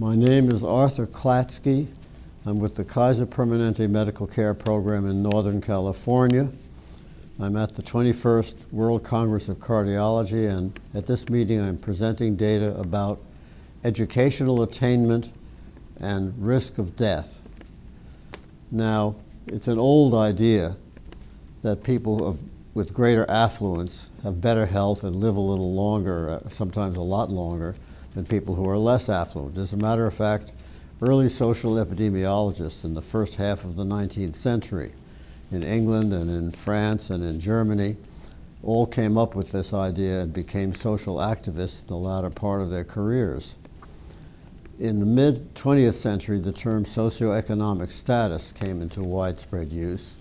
My name is Arthur Klatsky. I'm with the Kaiser Permanente Medical Care Program in Northern California. I'm at the 21st World Congress of Cardiology, and at this meeting I'm presenting data about educational attainment and risk of death. Now, it's an old idea that people with greater affluence have better health and live a little longer, sometimes a lot longer, than people who are less affluent. As a matter of fact, early social epidemiologists in the first half of the 19th century in England and in France and in Germany all came up with this idea and became social activists in the latter part of their careers. In the mid-20th century, the term socioeconomic status came into widespread use.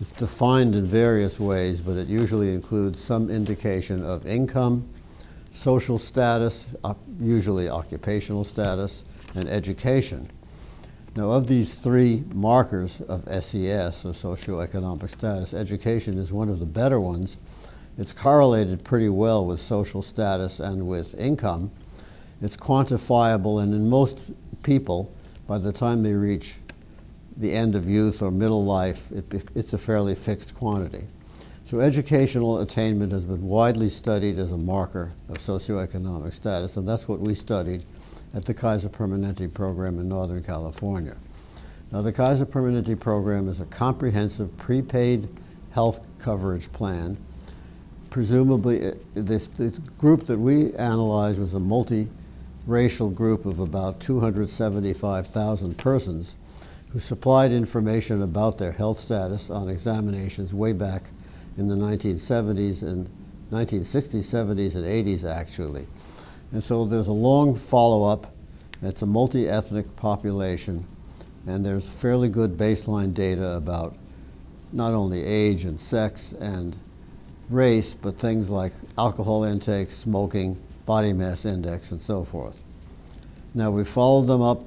It's defined in various ways, but it usually includes some indication of income, social status, usually occupational status, and education. Now, of these three markers of SES, or socioeconomic status, education is one of the better ones. It's correlated pretty well with social status and with income. It's quantifiable, and in most people, by the time they reach the end of youth or middle life, it's a fairly fixed quantity. So educational attainment has been widely studied as a marker of socioeconomic status, and that's what we studied at the Kaiser Permanente program in Northern California. Now, the Kaiser Permanente program is a comprehensive prepaid health coverage plan. Presumably, the group that we analyzed was a multi-racial group of about 275,000 persons who supplied information about their health status on examinations way back in the 1970s and 1960s, 70s, and 80s, actually. And so there's a long follow-up. It's a multi-ethnic population, and there's fairly good baseline data about not only age and sex and race, but things like alcohol intake, smoking, body mass index, and so forth. Now, we followed them up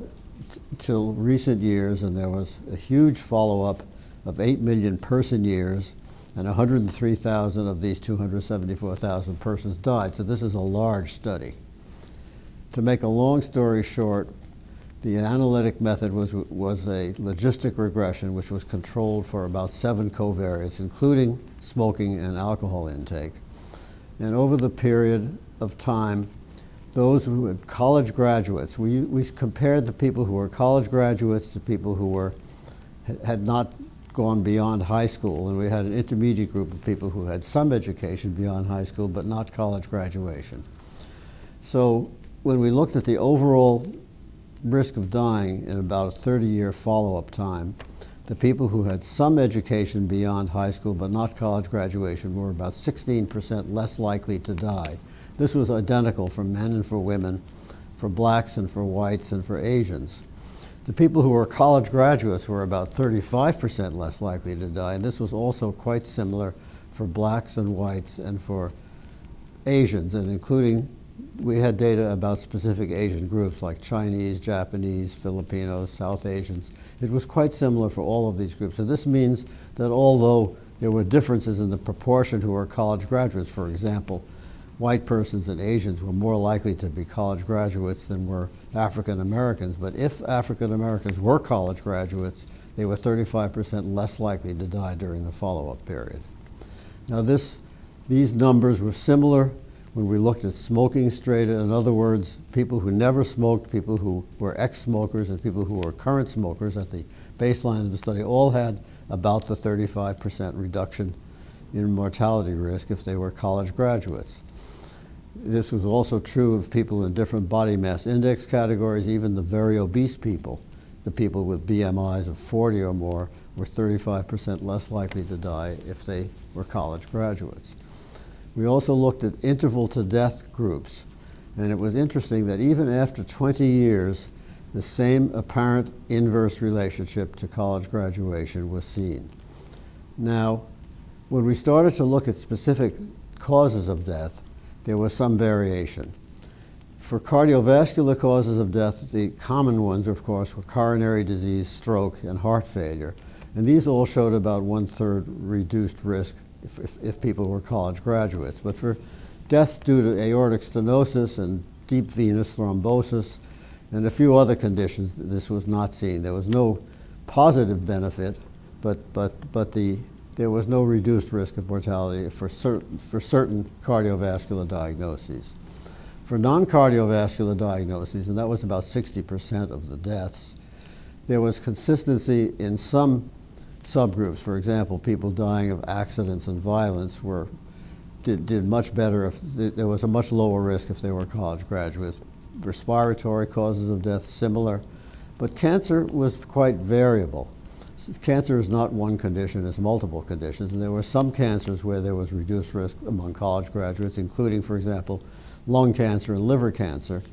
till recent years, and there was a huge follow-up of 8 million person years, and 103,000 of these 274,000 persons died. So this is a large study. To make a long story short, the analytic method was a logistic regression which was controlled for about 7 covariates, including smoking and alcohol intake. And over the period of time, those who were college graduates, we compared the people who were college graduates to people who had not gone beyond high school, and we had an intermediate group of people who had some education beyond high school but not college graduation. So when we looked at the overall risk of dying in about a 30-year follow-up time, the people who had some education beyond high school but not college graduation were about 16% less likely to die. This was identical for men and for women, for blacks and for whites and for Asians. The people who were college graduates were about 35% less likely to die, and this was also quite similar for blacks and whites and for Asians, and including, we had data about specific Asian groups like Chinese, Japanese, Filipinos, South Asians. It was quite similar for all of these groups. And this means that although there were differences in the proportion who were college graduates, for example, white persons and Asians were more likely to be college graduates than were African Americans. But if African Americans were college graduates, they were 35% less likely to die during the follow-up period. Now these numbers were similar when we looked at smoking strata. In other words, people who never smoked, people who were ex-smokers, and people who were current smokers at the baseline of the study all had about the 35% reduction in mortality risk if they were college graduates. This was also true of people in different body mass index categories. Even the very obese people, the people with BMIs of 40 or more, were 35% less likely to die if they were college graduates. We also looked at interval to death groups, and it was interesting that even after 20 years, the same apparent inverse relationship to college graduation was seen. Now, when we started to look at specific causes of death, there was some variation. For cardiovascular causes of death, the common ones, of course, were coronary disease, stroke, and heart failure. And these all showed about 1/3 reduced risk if people were college graduates. But for deaths due to aortic stenosis and deep venous thrombosis, And a few other conditions, this was not seen. There was no positive benefit, but there was no reduced risk of mortality for certain cardiovascular diagnoses. For non-cardiovascular diagnoses, and that was about 60% of the deaths, there was consistency in some subgroups. For example, people dying of accidents and violence did much better if there was a much lower risk if they were college graduates. Respiratory causes of death similar, but cancer was quite variable. Cancer is not one condition, it's multiple conditions, and there were some cancers where there was reduced risk among college graduates, including, for example, lung cancer and liver cancer,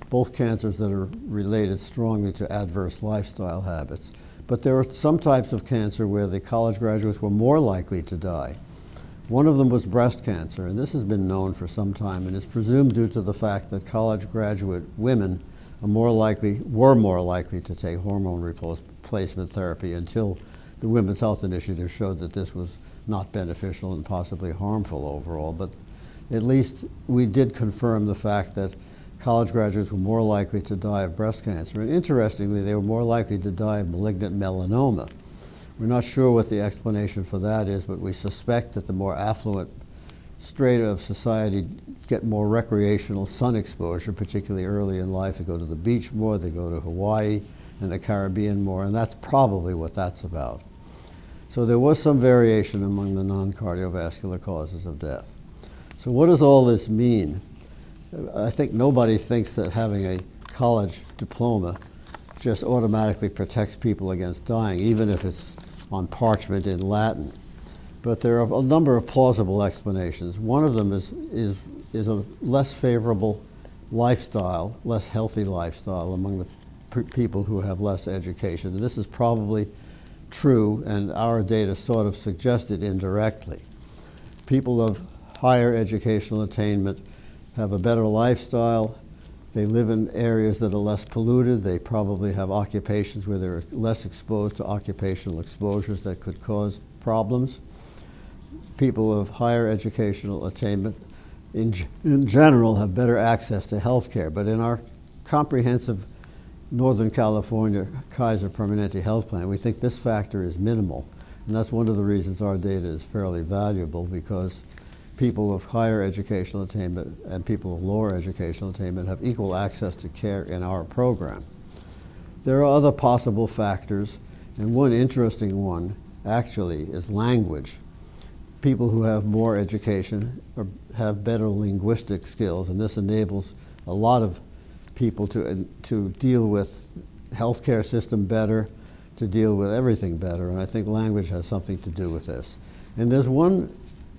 both cancers that are related strongly to adverse lifestyle habits. But there are some types of cancer where the college graduates were more likely to die. One of them was breast cancer, and this has been known for some time, and is presumed due to the fact that college graduate women were more likely to take hormone replacement therapy until the Women's Health Initiative showed that this was not beneficial and possibly harmful overall. But at least we did confirm the fact that college graduates were more likely to die of breast cancer. And interestingly, they were more likely to die of malignant melanoma. We're not sure what the explanation for that is, but we suspect that the more affluent strata of society get more recreational sun exposure, particularly early in life. They go to the beach more, they go to Hawaii and the Caribbean more, and that's probably what that's about. So there was some variation among the non-cardiovascular causes of death. So what does all this mean? I think nobody thinks that having a college diploma just automatically protects people against dying, even if it's on parchment in Latin. But there are a number of plausible explanations. One of them is a less favorable lifestyle, less healthy lifestyle among the people who have less education. And this is probably true, and our data sort of suggest it indirectly. People of higher educational attainment have a better lifestyle. They live in areas that are less polluted. They probably have occupations where they're less exposed to occupational exposures that could cause problems. People of higher educational attainment in general have better access to health care. But in our comprehensive Northern California Kaiser Permanente health plan, we think this factor is minimal. And that's one of the reasons our data is fairly valuable, because people of higher educational attainment and people of lower educational attainment have equal access to care in our program. There are other possible factors, and one interesting one actually is language. People who have more education have better linguistic skills, and this enables a lot of people to deal with healthcare system better, to deal with everything better, and I think language has something to do with this. And there's one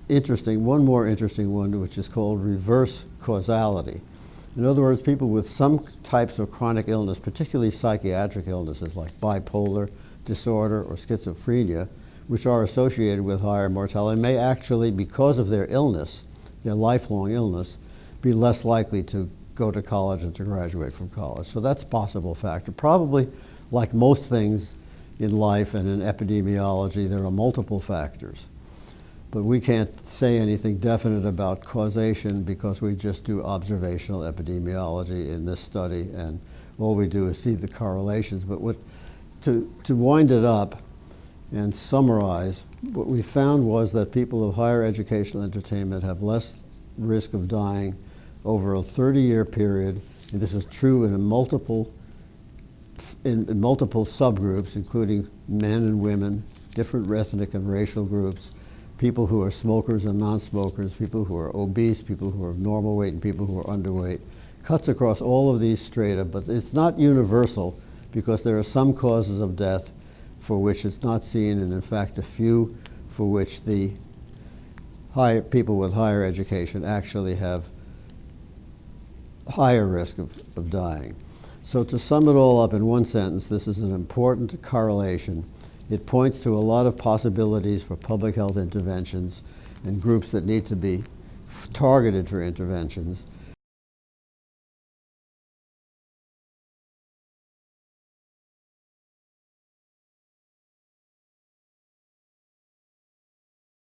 more interesting one, which is called reverse causality. In other words, people with some types of chronic illness, particularly psychiatric illnesses like bipolar disorder or schizophrenia, which are associated with higher mortality, may actually, because of their illness, their lifelong illness, be less likely to go to college and to graduate from college. So that's a possible factor. Probably, like most things in life and in epidemiology, there are multiple factors. But we can't say anything definite about causation because we just do observational epidemiology in this study, and all we do is see the correlations. But to wind it up and summarize, what we found was that people of higher educational attainment have less risk of dying over a 30-year period, and this is true in multiple subgroups, including men and women, different ethnic and racial groups, people who are smokers and non-smokers, people who are obese, people who are normal weight, and people who are underweight. Cuts across all of these strata, but it's not universal because there are some causes of death for which it's not seen, and in fact a few for which the people with higher education actually have higher risk of dying. So to sum it all up in one sentence, this is an important correlation. It points to a lot of possibilities for public health interventions and groups that need to be targeted for interventions.